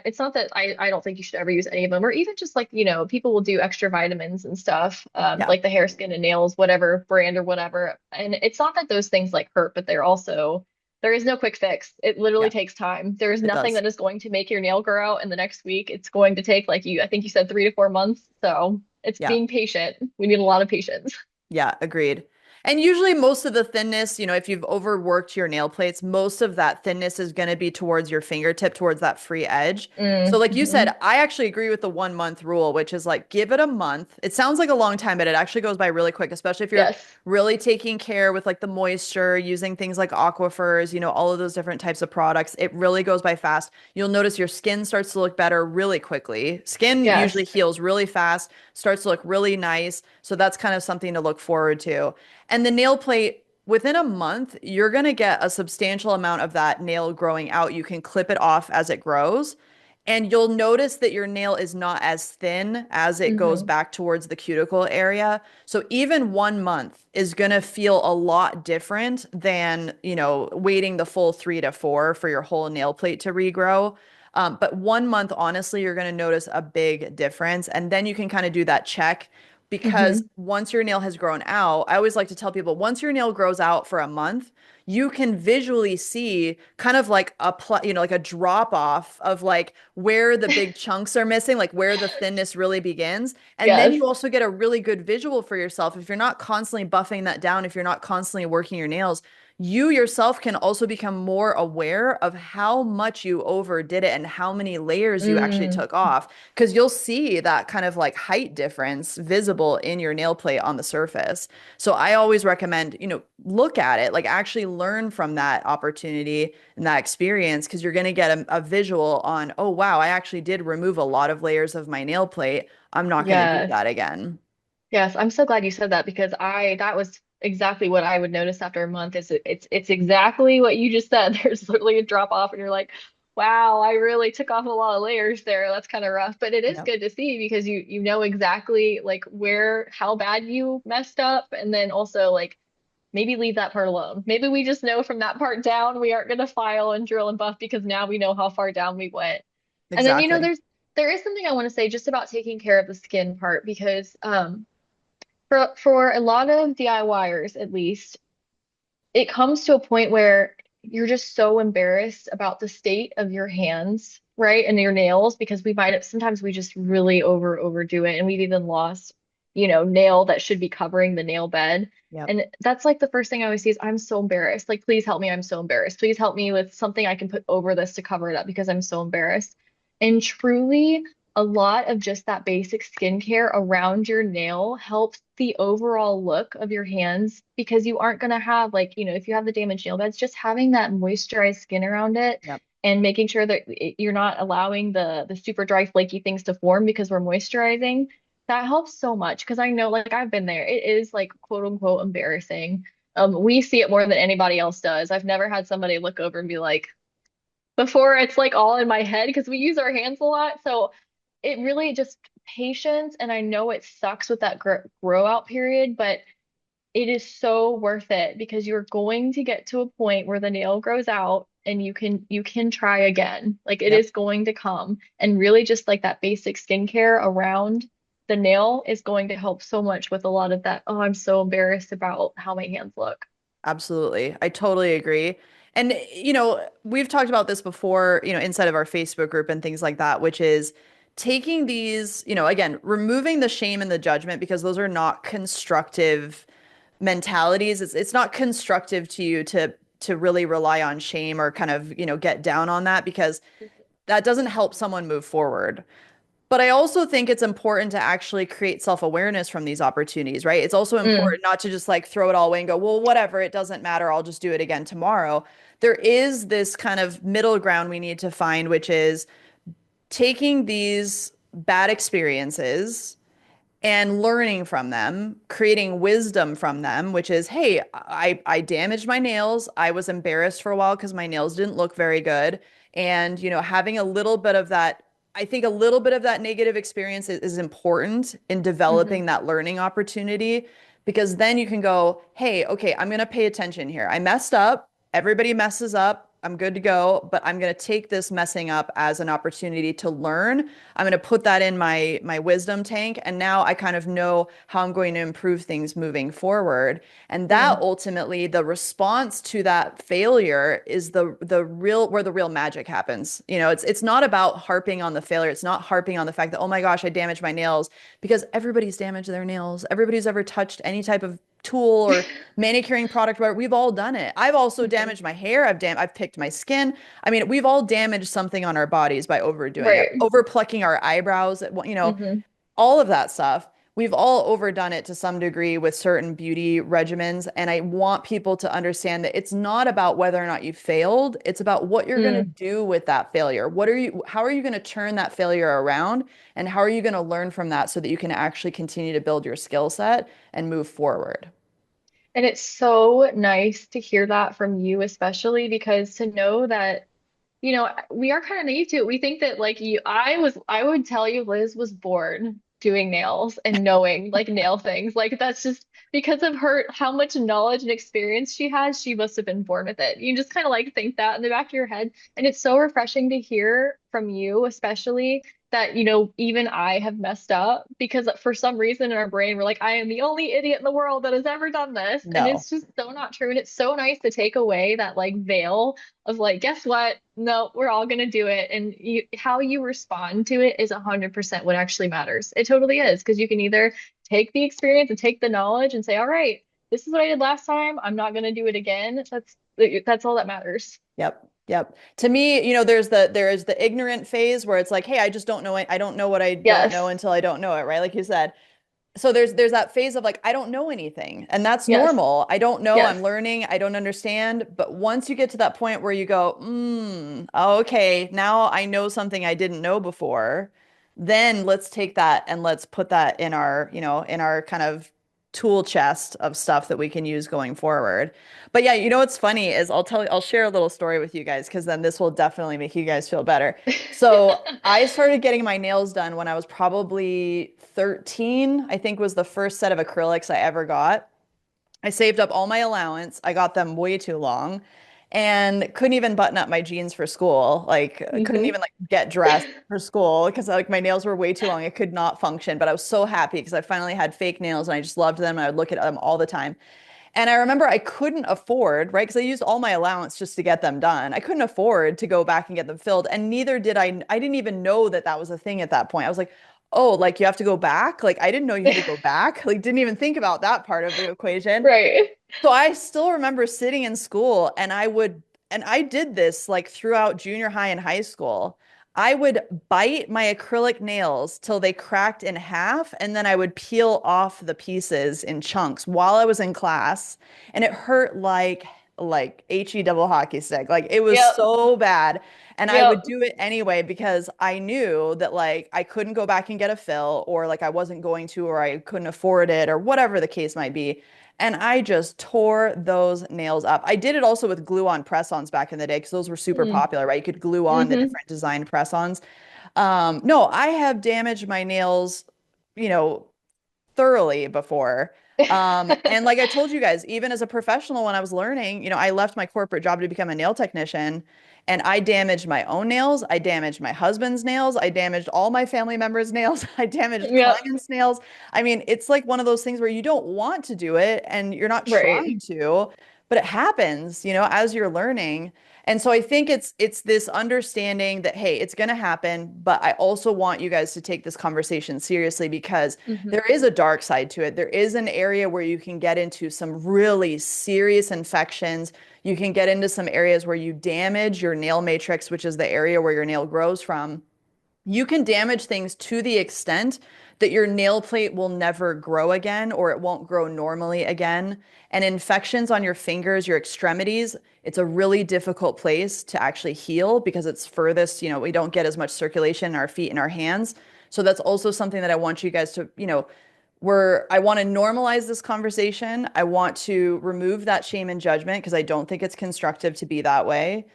it's not that I don't think you should ever use any of them, or even just like, people will do extra vitamins and stuff, Yeah. like the hair, skin, and nails, whatever brand or whatever. And it's not that those things like hurt, but there is no quick fix. It literally Yeah. takes time. There is It nothing does. that is going to make your nail grow out in the next week. It's going to take I think you said 3 to 4 months. So it's Yeah. being patient. We need a lot of patience. Yeah, agreed. And usually most of the thinness, if you've overworked your nail plates, most of that thinness is going to be towards your fingertip, towards that free edge. So like you said, Mm-hmm. I actually agree with the 1 month rule, which is like give it a month. It sounds like a long time, but it actually goes by really quick, especially if you're Yes. really taking care with like the moisture, using things like Aquaphors, all of those different types of products. It really goes by fast. You'll notice your skin starts to look better really quickly. Skin usually Yes. heals really fast, starts to look really nice. So that's kind of something to look forward to. And the nail plate, within a month, you're going to get a substantial amount of that nail growing out. You can clip it off as it grows. And you'll notice that your nail is not as thin as it goes Hmm. back towards the cuticle area. So even 1 month is going to feel a lot different than, waiting the full 3 to 4 for your whole nail plate to regrow. But 1 month, honestly, you're going to notice a big difference. And then you can kind of do that check because Hmm. once your nail has grown out, I always like to tell people once your nail grows out for a month, you can visually see kind of like like a drop off of like where the big chunks are missing, like where the thinness really begins. And then Yes. you also get a really good visual for yourself. If you're not constantly buffing that down, if you're not constantly working your nails, you yourself can also become more aware of how much you overdid it and how many layers you actually Mm. took off. Because you'll see that kind of like height difference visible in your nail plate on the surface. So I always recommend, look at it, like actually learn from that opportunity and that experience because you're going to get a visual on, oh, wow, I actually did remove a lot of layers of my nail plate. I'm not going to do Yes. that again. Yes, I'm so glad you said that because that was exactly what I would notice after a month is it's exactly what you just said. There's literally a drop off and you're like, wow, I really took off a lot of layers there. That's kind of rough, but it is Yep. good to see because you know exactly like how bad you messed up and then also like maybe leave that part alone. Maybe we just know from that part down we aren't going to file and drill and buff because now we know how far down we went. And then Exactly. there is something I want to say just about taking care of the skin part because for a lot of DIYers, at least, it comes to a point where you're just so embarrassed about the state of your hands, right? And your nails, because we might have sometimes we just really overdo it. And we've even lost, nail that should be covering the nail bed. Yep. And that's like the first thing I always see is I'm so embarrassed. Like, please help me. I'm so embarrassed. Please help me with something I can put over this to cover it up because I'm so embarrassed. And truly, a lot of just that basic skincare around your nail helps the overall look of your hands because you aren't going to have like, if you have the damaged nail beds, just having that moisturized skin around it Yep. and making sure that you're not allowing the super dry flaky things to form because we're moisturizing. That helps so much because I know like I've been there. It is like quote unquote embarrassing. We see it more than anybody else does. I've never had somebody look over and be like, before it's like all in my head because we use our hands a lot. So it really just patience. And I know it sucks with that grow out period, but it is so worth it because you're going to get to a point where the nail grows out and you can try again. Like it Yep. is going to come. And really just like that basic skincare around the nail is going to help so much with a lot of that. Oh, I'm so embarrassed about how my hands look. Absolutely. I totally agree. And, we've talked about this before, inside of our Facebook group and things like that, which is taking these, again, removing the shame and the judgment because those are not constructive mentalities. It's not constructive to you to really rely on shame or kind of, get down on that because that doesn't help someone move forward. But I also think it's important to actually create self-awareness from these opportunities, right? It's also Mm, important not to just like throw it all away and go, well, whatever, it doesn't matter. I'll just do it again tomorrow. There is this kind of middle ground we need to find, which is taking these bad experiences and learning from them, creating wisdom from them, which is, hey, I damaged my nails. I was embarrassed for a while because my nails didn't look very good. And, having a little bit of that, I think a little bit of that negative experience is important in hmm developing that learning opportunity because then you can go, hey, okay, I'm going to pay attention here. I messed up. Everybody messes up. I'm good to go, but I'm going to take this messing up as an opportunity to learn. I'm going to put that in my wisdom tank, and now I kind of know how I'm going to improve things moving forward. And that mm, ultimately, the response to that failure is the real where the real magic happens. It's not about harping on the failure. It's not harping on the fact that, oh my gosh, I damaged my nails, because everybody's damaged their nails. Everybody's ever touched any type of tool or manicuring product, where we've all done it. I've also hmm damaged my hair. I've picked my skin. I mean, we've all damaged something on our bodies by overdoing it, Right. over plucking our eyebrows, hmm all of that stuff. We've all overdone it to some degree with certain beauty regimens. And I want people to understand that it's not about whether or not you failed. It's about what you're going to Mm. do with that failure. How are you going to turn that failure around? And how are you going to learn from that so that you can actually continue to build your skill set and move forward? And it's so nice to hear that from you, especially because to know that we are kind of naive to it. We think that like I would tell you Liz was born doing nails and knowing like nail things. Like that's just because of her, how much knowledge and experience she has, she must have been born with it. You just kind of like think that in the back of your head. And it's so refreshing to hear from you, especially that, even I have messed up because for some reason in our brain, we're like, I am the only idiot in the world that has ever done this. And No. it's just so not true. And it's so nice to take away that like veil of like, guess what? No, we're all gonna do it. And how you respond to it is 100% what actually matters. It totally is because you can either take the experience and take the knowledge and say, all right, this is what I did last time. I'm not gonna do it again. That's all that matters. Yep. Yep. To me, there is the ignorant phase where it's like, hey, I just don't know it. I don't know what I don't know Yes. until I don't know it, right? Like you said. So there's that phase of like, I don't know anything, and that's Yes. normal. I don't know, I'm Yes. learning, I don't understand. But once you get to that point where you go, okay, now I know something I didn't know before, then let's take that and let's put that in our kind of tool chest of stuff that we can use going forward. But yeah, what's funny is I'll share a little story with you guys because then this will definitely make you guys feel better. So I started getting my nails done when I was probably 13, I think was the first set of acrylics I ever got. I saved up all my allowance. I got them way too long and couldn't even button up my jeans for school. Like couldn't hmm even like get dressed for school because like my nails were way too long. I could not function, but I was so happy because I finally had fake nails and I just loved them. I would look at them all the time. And I remember I couldn't afford, right? Because I used all my allowance just to get them done. I couldn't afford to go back and get them filled. And neither did I. I didn't even know that that was a thing at that point. I was like, oh, like you have to go back? Like I didn't know you had to go back. Like didn't even think about that part of the equation. Right. So I still remember sitting in school and I did this like throughout junior high and high school. I would bite my acrylic nails till they cracked in half, and then I would peel off the pieces in chunks while I was in class. And it hurt like HE double hockey stick. Like it was Yep. so bad. And I would Yep. do it anyway because I knew that like I couldn't go back and get a fill, or like I wasn't going to, or I couldn't afford it, or whatever the case might be. And I just tore those nails up. I did it also with glue-on press-ons back in the day because those were super Mm. popular, right? You could glue on the hmm different designed press-ons. No, I have damaged my nails, you know, thoroughly before. And like I told you guys, even as a professional, when I was learning, I left my corporate job to become a nail technician, and I damaged my own nails. I damaged my husband's nails. I damaged all my family members' nails. I damaged Yep. clients' nails. I mean, it's like one of those things where you don't want to do it and you're not Right. trying to, but it happens, as you're learning. And so I think it's this understanding that hey, it's going to happen, but I also want you guys to take this conversation seriously because Hmm. there is a dark side to it. There is an area where you can get into some really serious infections. You can get into some areas where you damage your nail matrix, which is the area where your nail grows from. You can damage things to the extent that your nail plate will never grow again or it won't grow normally again. And infections on your fingers, your extremities, it's a really difficult place to actually heal because it's furthest, we don't get as much circulation in our feet and our hands. So that's also something that I want you guys to, I want to normalize this conversation. I want to remove that shame and judgment because I don't think it's constructive to be that way.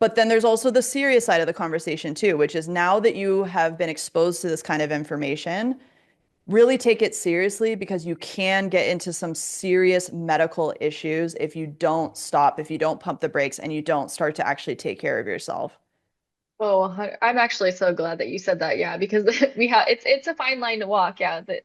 But then there's also the serious side of the conversation too, which is now that you have been exposed to this kind of information, really take it seriously because you can get into some serious medical issues if you don't stop, if you don't pump the brakes and you don't start to actually take care of yourself. Oh, I'm actually so glad that you said that. Yeah, because it's a fine line to walk. Yeah, that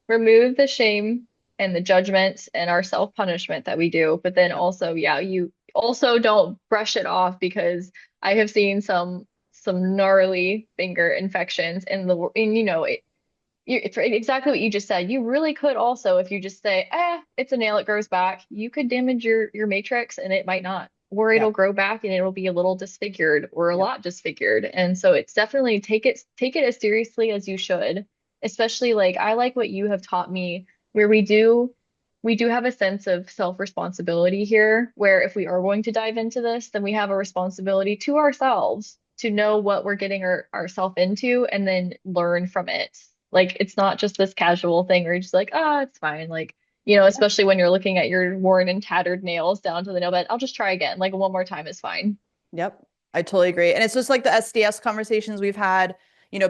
remove the shame and the judgment and our self-punishment that we do, but then Yep. also, yeah, you also don't brush it off because I have seen some gnarly finger infections in the and for exactly what you just said. You really could also, if you just say, it's a nail, it grows back, you could damage your matrix and it might not. Or it'll Yep. grow back and it'll be a little disfigured or a Yep. lot disfigured. And so it's definitely take it as seriously as you should. Especially like I like what you have taught me, where we do have a sense of self-responsibility here, where if we are going to dive into this, then we have a responsibility to ourselves to know what we're getting ourselves into and then learn from it. Like it's not just this casual thing where you're just like, it's fine. Like, especially when you're looking at your worn and tattered nails down to the nail bed, I'll just try again. Like one more time is fine. Yep. I totally agree. And it's just like the SDS conversations we've had,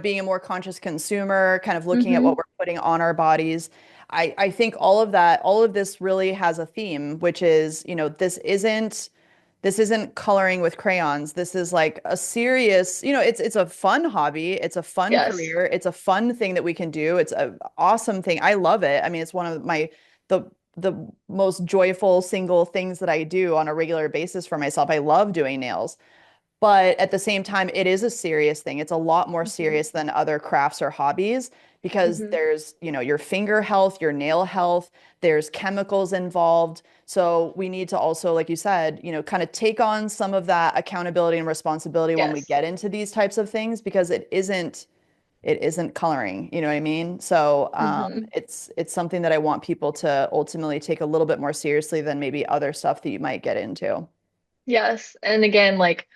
being a more conscious consumer, kind of looking at what Hmm. we're putting on our bodies. I think all of this really has a theme, which is, this isn't coloring with crayons. This is like a serious, it's a fun hobby. It's a fun Yes. career. It's a fun thing that we can do. It's an awesome thing. I love it. I mean, it's one of the the most joyful single things that I do on a regular basis for myself. I love doing nails. But at the same time, it is a serious thing. It's a lot more Hmm. serious than other crafts or hobbies because Hmm. there's, your finger health, your nail health, there's chemicals involved. So we need to also, like you said, kind of take on some of that accountability and responsibility when we Yes. get into these types of things because it isn't coloring, you know what I mean? So Hmm. it's something that I want people to ultimately take a little bit more seriously than maybe other stuff that you might get into. Yes. And again, like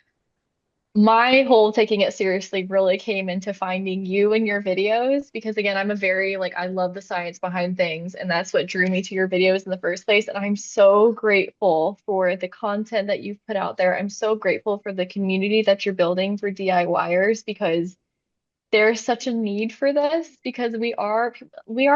my whole taking it seriously really came into finding you and your videos because again, I'm a very like I love the science behind things and that's what drew me to your videos in the first place. And I'm so grateful for the content that you've put out there. I'm so grateful for the community that you're building for DIYers because there's such a need for this because we are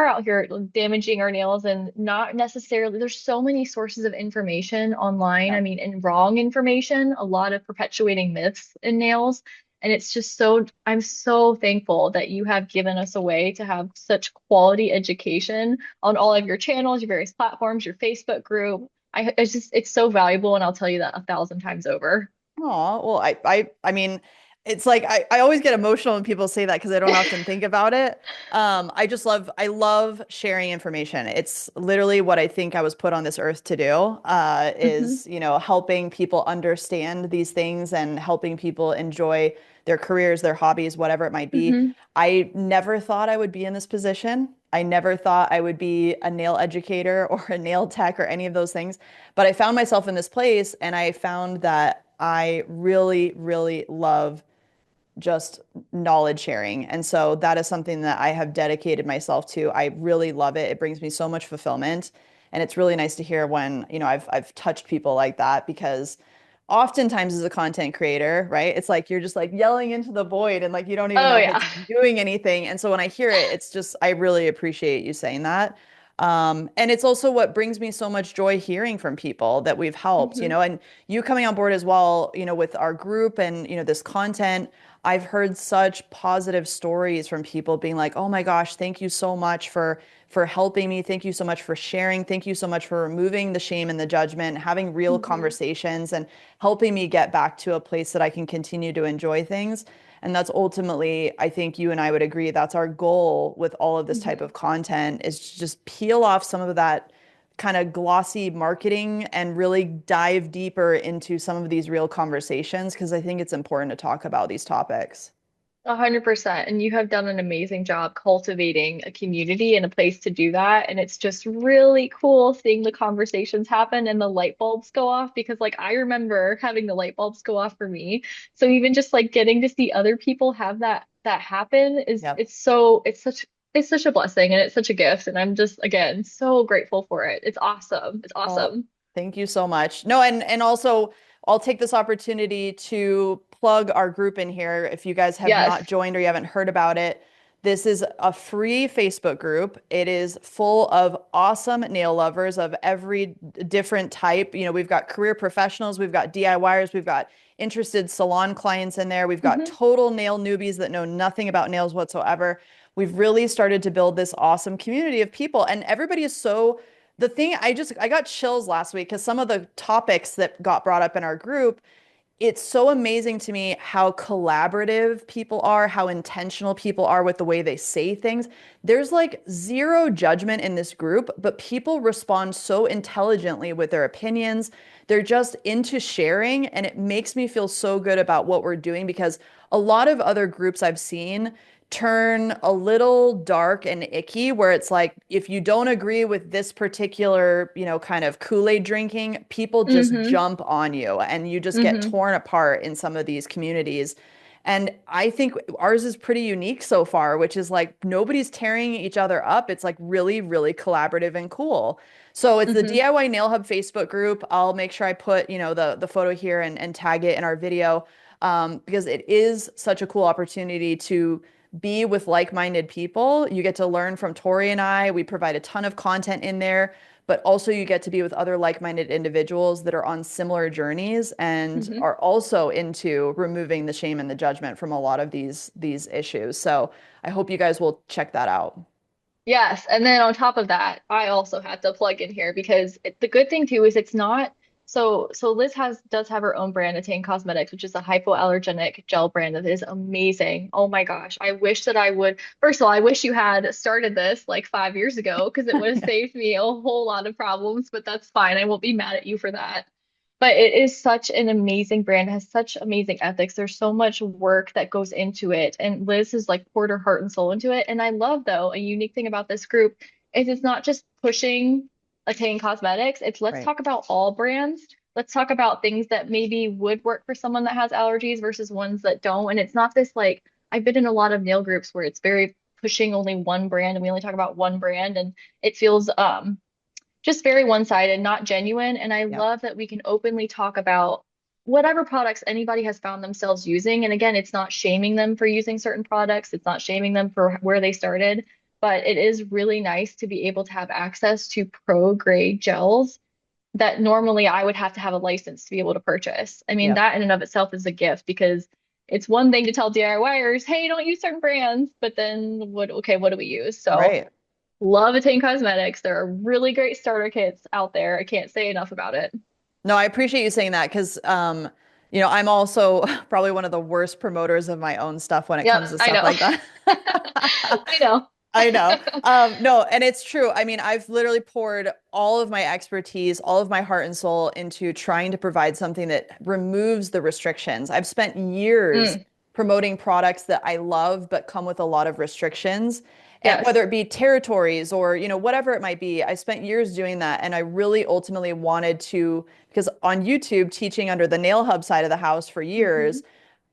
out here damaging our nails and not necessarily there's so many sources of information online. Yeah. I mean, and wrong information, a lot of perpetuating myths in nails. And it's just so I'm so thankful that you have given us a way to have such quality education on all of your channels, your various platforms, your Facebook group. It's so valuable, and I'll tell you that 1,000 times over. Oh, well, I mean, it's like I always get emotional when people say that because I don't often think about it. I love sharing information. It's literally what I think I was put on this earth to do, Hmm. is, helping people understand these things and helping people enjoy their careers, their hobbies, whatever it might be. Hmm. I never thought I would be in this position. I never thought I would be a nail educator or a nail tech or any of those things. But I found myself in this place and I found that I really, really love just knowledge sharing. And so that is something that I have dedicated myself to. I really love it. It brings me so much fulfillment. And it's really nice to hear when, I've touched people like that because oftentimes as a content creator, right? It's like you're just like yelling into the void and like you don't even Oh know if yeah. it's doing anything. And so when I hear it, it's just I really appreciate you saying that. And it's also what brings me so much joy hearing from people that we've helped, Hmm. and you coming on board as well, with our group and, this content. I've heard such positive stories from people being like, "Oh my gosh, thank you so much for helping me. Thank you so much for sharing. Thank you so much for removing the shame and the judgment, having real Hmm. conversations and helping me get back to a place that I can continue to enjoy things." And that's ultimately, I think you and I would agree, that's our goal with all of this type Hmm. of content is to just peel off some of that kind of glossy marketing and really dive deeper into some of these real conversations because I think it's important to talk about these topics. 100%. And you have done an amazing job cultivating a community and a place to do that. And it's just really cool seeing the conversations happen and the light bulbs go off because like I remember having the light bulbs go off for me. So even just like getting to see other people have that happen is Yep. it's such a blessing and it's such a gift. And I'm just again so grateful for it. It's awesome. It's Oh, awesome. thank you so much. No, and also I'll take this opportunity to plug our group in here. If you guys have Yes. not joined or you haven't heard about it, this is a free Facebook group. It is full of awesome nail lovers of every different type. We've got career professionals, we've got DIYers, we've got interested salon clients in there, we've got Hmm. total nail newbies that know nothing about nails whatsoever. We've really started to build this awesome community of people, and everybody is so the thing I got chills last week because some of the topics that got brought up in our group, it's so amazing to me how collaborative people are, how intentional people are with the way they say things. There's like zero judgment in this group, but people respond so intelligently with their opinions. They're just into sharing, and it makes me feel so good about what we're doing because a lot of other groups I've seen turn a little dark and icky where it's like if you don't agree with this particular, kind of Kool-Aid drinking, people just Hmm. jump on you and you just get Hmm. torn apart in some of these communities. And I think ours is pretty unique so far, which is like nobody's tearing each other up. It's like really, really collaborative and cool. So it's the Hmm. DIY Nail Hub Facebook group. I'll make sure I put, the photo here and tag it in our video, because it is such a cool opportunity to be with like-minded people. You get to learn from Tori and I. We provide a ton of content in there, but also you get to be with other like-minded individuals that are on similar journeys and Hmm. are also into removing the shame and the judgment from a lot of these issues. So I hope you guys will check that out. Yes, and then on top of that, I also had to plug in here because the good thing too is it's not so Liz has does have her own brand, Attain Cosmetics, which is a hypoallergenic gel brand that is amazing. Oh my gosh, I wish that I would. First of all, I wish you had started this like 5 years ago because it would have saved me a whole lot of problems, but that's fine. I won't be mad at you for that. But it is such an amazing brand, has such amazing ethics. There's so much work that goes into it. And Liz has like poured her heart and soul into it. And I love though, a unique thing about this group is it's not just pushing Attain Cosmetics. It's let's Right. talk about all brands. Let's talk about things that maybe would work for someone that has allergies versus ones that don't. And it's not this like I've been in a lot of nail groups where it's very pushing only one brand and we only talk about one brand and it feels just very one-sided, not genuine. And I Yep. love that we can openly talk about whatever products anybody has found themselves using. And again, it's not shaming them for using certain products, it's not shaming them for where they started, but it is really nice to be able to have access to pro grade gels that normally I would have to have a license to be able to purchase. I mean, Yep. that in and of itself is a gift because it's one thing to tell DIYers, hey, don't use certain brands, but then what do we use? So Right. love Attain Cosmetics. There are really great starter kits out there. I can't say enough about it. No, I appreciate you saying that because, I'm also probably one of the worst promoters of my own stuff when it Yep, comes to I stuff know. like that. I know. I know. No, and it's true. I mean, I've literally poured all of my expertise, all of my heart and soul into trying to provide something that removes the restrictions. I've spent years Mm, promoting products that I love but come with a lot of restrictions. And yes. whether it be territories or, whatever it might be, I spent years doing that. And I really ultimately wanted to, because on YouTube, teaching under the nail hub side of the house for Hmm. years,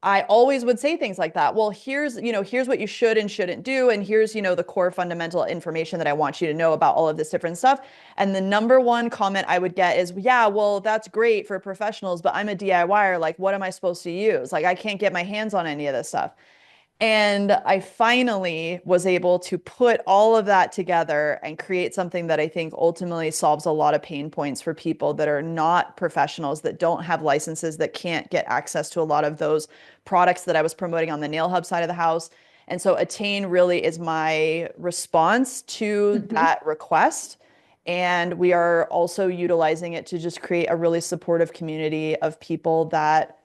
I always would say things like that. Well, here's what you should and shouldn't do. And here's, the core fundamental information that I want you to know about all of this different stuff. And the number one comment I would get is, yeah, well, that's great for professionals, but I'm a DIYer. Like, what am I supposed to use? Like, I can't get my hands on any of this stuff. And I finally was able to put all of that together and create something that I think ultimately solves a lot of pain points for people that are not professionals, that don't have licenses, that can't get access to a lot of those products that I was promoting on the Nail Hub side of the house. And so Attain really is my response to Hmm. that request. And we are also utilizing it to just create a really supportive community of people that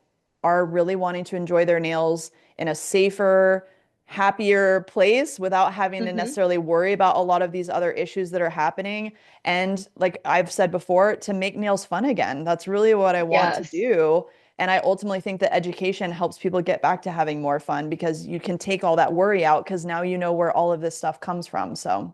are really wanting to enjoy their nails in a safer, happier place without having to Hmm. necessarily worry about a lot of these other issues that are happening. And like I've said before, to make nails fun again. That's really what I want to Yes. do. And I ultimately think that education helps people get back to having more fun because you can take all that worry out because now you know where all of this stuff comes from. So,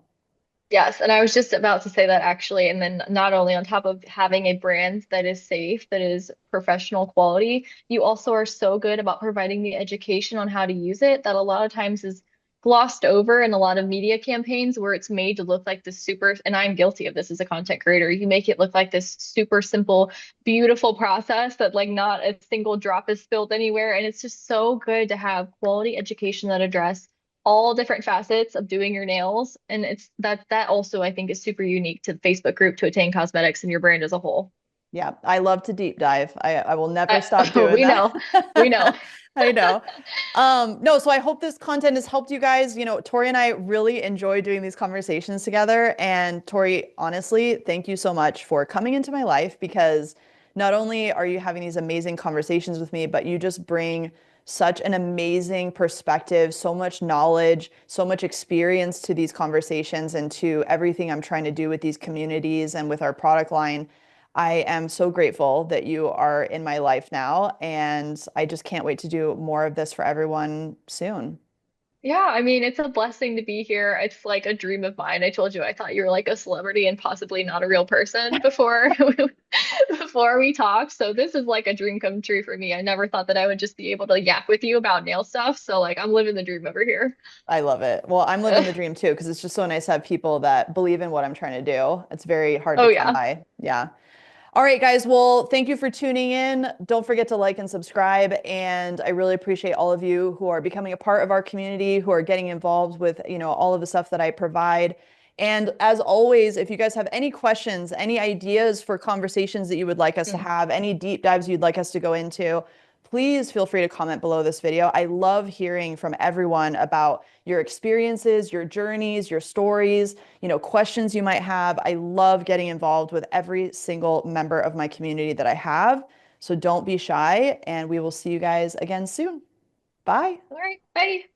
Yes, and I was just about to say that actually. And then not only on top of having a brand that is safe, that is professional quality, you also are so good about providing the education on how to use it that a lot of times is glossed over in a lot of media campaigns where it's made to look like this super, and I'm guilty of this as a content creator. You make it look like this super simple, beautiful process that like not a single drop is spilled anywhere. And it's just so good to have quality education that address all different facets of doing your nails. And it's that also I think is super unique to the Facebook group, to Attain Cosmetics and your brand as a whole. yeah, I love to deep dive. I will never stop doing We that. know. We know. I know. No, so I hope this content has helped you guys. Tori and I really enjoy doing these conversations together. And Tori, honestly, thank you so much for coming into my life because not only are you having these amazing conversations with me, but you just bring such an amazing perspective, so much knowledge, so much experience to these conversations and to everything I'm trying to do with these communities and with our product line. I am so grateful that you are in my life now, and I just can't wait to do more of this for everyone soon. Yeah, I mean, it's a blessing to be here. It's like a dream of mine. I told you I thought you were like a celebrity and possibly not a real person before before we talked. So this is like a dream come true for me. I never thought that I would just be able to yap with you about nail stuff. So like I'm living the dream over here. I love it. Well, I'm living the dream too, because it's just so nice to have people that believe in what I'm trying to do. It's very hard to Oh come yeah. by. Yeah. All right, guys. Well, thank you for tuning in. Don't forget to like and subscribe. And I really appreciate all of you who are becoming a part of our community, who are getting involved with, all of the stuff that I provide. And as always, if you guys have any questions, any ideas for conversations that you would like us to Mm. have, any deep dives you'd like us to go into, please feel free to comment below this video. I love hearing from everyone about your experiences, your journeys, your stories, questions you might have. I love getting involved with every single member of my community that I have. So don't be shy, and we will see you guys again soon. Bye. All right. Bye.